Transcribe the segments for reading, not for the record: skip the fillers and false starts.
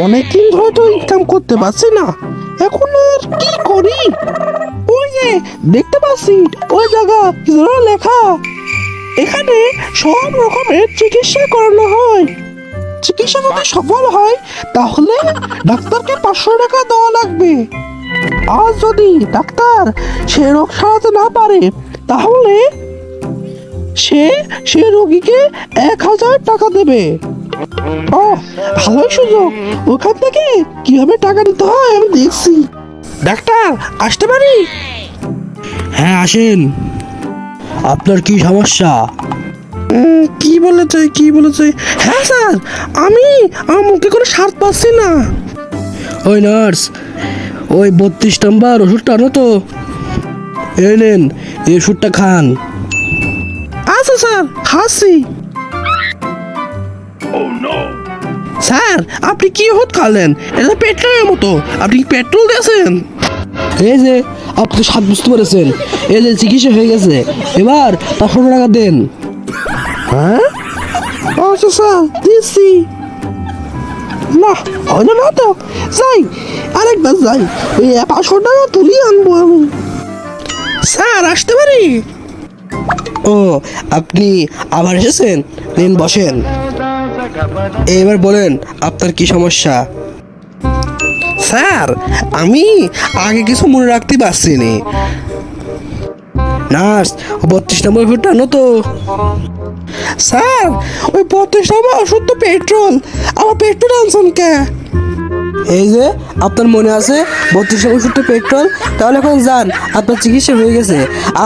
অনেকদিন ধরে তো ইনকাম করতে পারছি না, এখন আর কি করি? ওই যে দেখতে পাচ্ছি ওই জায়গা কি যেন লেখা, এখানে সব রকমের চিকিৎসা করানো হয়। চিকিৎসা যদি সফল হয় তাহলে ডাক্তারকে 500 টাকা দেওয়া লাগবে। আর যদি ডাক্তার সে রোগ সারাতে না পারে তাহলে সে রোগীকে 1000 টাকা দেবে। ও ভালোই সুযোগ, ওখান থেকে কিভাবে টাকা নিতে হয় আমি দেখছি। ডাক্তার আসতে পারি? হ্যাঁ আসেন। আপনার কি সমস্যা? কি বলেছে? হ্যাঁ স্যার, আমি আমার মুখে কোনো স্বাদ পাচ্ছি না। ওই নার্স, ওই 32 নম্বর ওষুধটা আনো তো। এই নেন, এই ওষুধটা খান। আচ্ছা স্যার, খাচ্ছি। স্যার আপনি কি ওষুধ খালেন? এটা পেট্রোলের মতো, আপনি কি পেট্রোল দিয়েছেন? এই যে আপনি তো স্বাদ বুঝতে পেরেছেন, এই যে চিকিৎসা হয়ে গেছে, এবার 500 টাকা দেন। হ্যাঁ আচ্ছা স্যার, দিচ্ছি। না হয় না তো, যাই আরেকবার যাই, ওই 500 টাকা তুলি আনবো আমি। স্যার আসতে পারি? ও আপনি আবার এসেছেন, নিন বসেন। এবার বলেন আপনার কি সমস্যা? স্যার আমি আগে কিছু মনে রাখতে পারছি না। নার্স, 32 নম্বর ওষুধটা আনো তো। স্যার ওই 32 নম্বর ওষুধ তো পেট্রোল, আমার পেট্রোল আনছেন কে? এই যে আপনার মনে আছে 32 নম্বর ওষুধটা পেট্রোল, তাহলে এখন যান, আপনার চিকিৎসা হয়ে গেছে,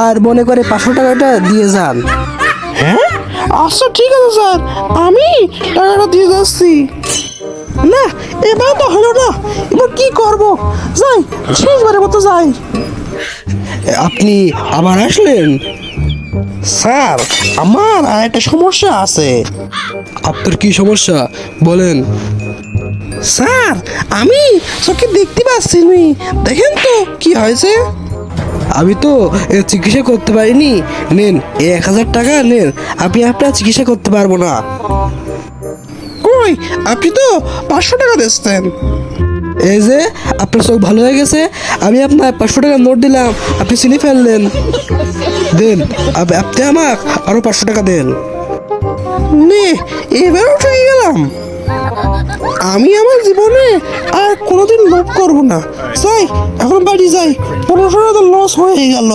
আর মনে করে 500 টাকাটা দিয়ে যান। হ্যাঁ আচ্ছা ঠিক আছে স্যার, আমি টাকাটা দিয়ে যাচ্ছি। না এবার তো হলো না, এবার কি করব? যাই, শেষবারের মতো যাই। আপনি আবার আসলেন? স্যার আমার আর একটা সমস্যা আছে। আপনার কি সমস্যা বলেন? স্যার আমি চোখে দেখতে পাচ্ছি না, দেখেন তো কি হয়েছে। আমি তো এর চিকিৎসা করতে পারিনি, নেন এই 1000 টাকা নেন, আমি আপনার চিকিৎসা করতে পারবো না। কই আপনি তো 500 টাকা দিচ্ছেন। এই যে আপনার চোখ ভালো হয়ে গেছে, আমি আপনার 500 টাকা নোট দিলাম, আপনি চিনি ফেললেন। দেন, আপনি আমাকে আরো 500 টাকা দেন। নে এবারও উঠে গেলাম। আমি আমার জীবনে আর কোনোদিন লোভ করবো না। যাই এখন বাড়ি যাই, 1500 টাকা লস হয়ে গেল।